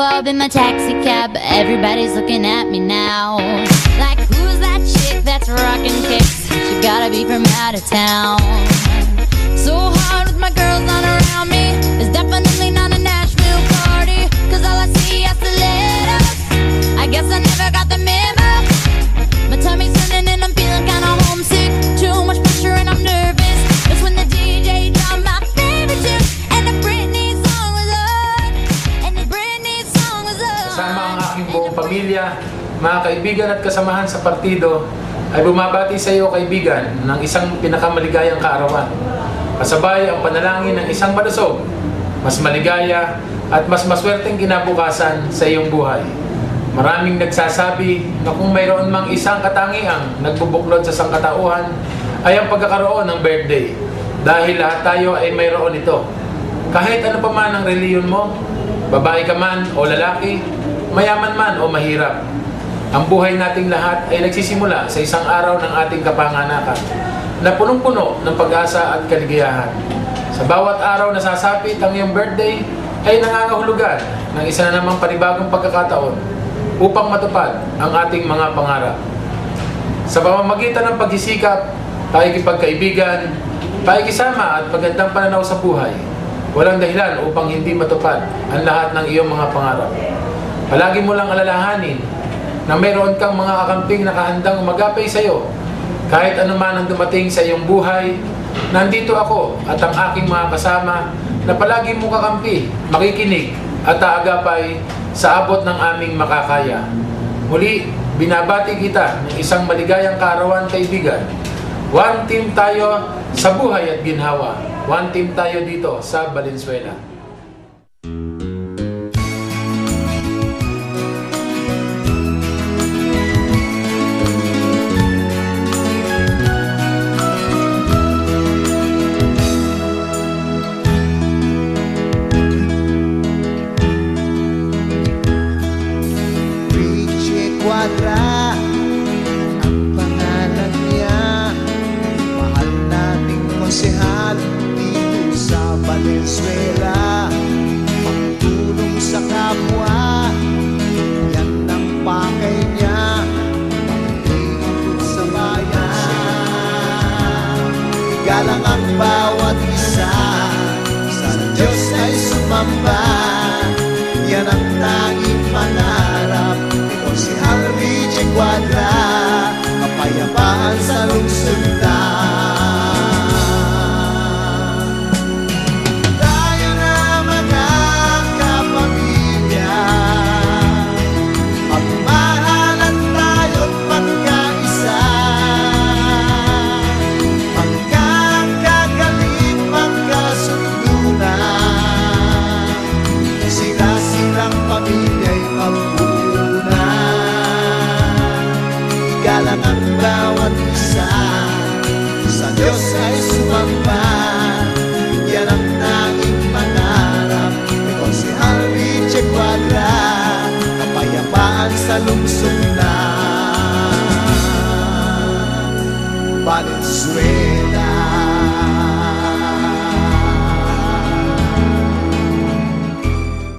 club in my taxi cab, but everybody's looking at me now. Like, who's that chick that's rocking kicks? She gotta be from out of town. So hard with my girls on around me. It's definitely not a Nashville party, cause all I see are stilettos. I guess I never got the memo. My tummy's turning and I'm feeling kinda homesick. Too much pressure and I'm nervous. That's when the DJ dropped my favorite tune, and the Britney song was on. And the Britney song was on. Kasama ang aking buong pamilya, mga kaibigan at kasamahan sa partido, ay bumabati sa iyo, kaibigan, ng isang pinakamaligayang kaarawan. Kasabay ang panalangin ng isang malusog, mas maligaya at mas maswerteng kinabukasan sa iyong buhay. Maraming nagsasabi na kung mayroon mang isang katangiang nagbubuklod sa sangkatauhan ay ang pagkakaroon ng birthday. Dahil lahat tayo ay mayroon ito. Kahit ano pa man ang reliyon mo, babae ka man o lalaki, mayaman man o mahirap, ang buhay nating lahat ay nagsisimula sa isang araw ng ating kapanganakan na punong-puno ng pag-asa at kaligayahan. Sa bawat araw na sasapit ang iyong birthday ay nangangahulugan ng isa na namang panibagong pagkakataon upang matupad ang ating mga pangarap. Sa pamamagitan ng pagsisikap, pakikipagkaibigan, pakikisama at magandang pananaw sa buhay, walang dahilan upang hindi matupad ang lahat ng iyong mga pangarap. Palagi mo lang alalahanin na mayroon kang mga kakamping nakahandang umagapay sa iyo. Kahit anuman ang dumating sa iyong buhay, nandito ako at ang aking mga kasama na palagi mong kakampi, makikinig at aagapay sa abot ng aming makakaya. Muli, binabati kita ng isang maligayang kaarawan, kaibigan. One team tayo sa buhay at ginhawa. One team tayo dito sa Valenzuela. Quadra, ang pangalan niya, mahal nating konsehal dito sa Valenzuela. Magtulong sa kapwa, yan ang pakay niya, pag-iikot sa bayan. Igalang ang bawat isa, sa Diyos ay sumamba, yan ang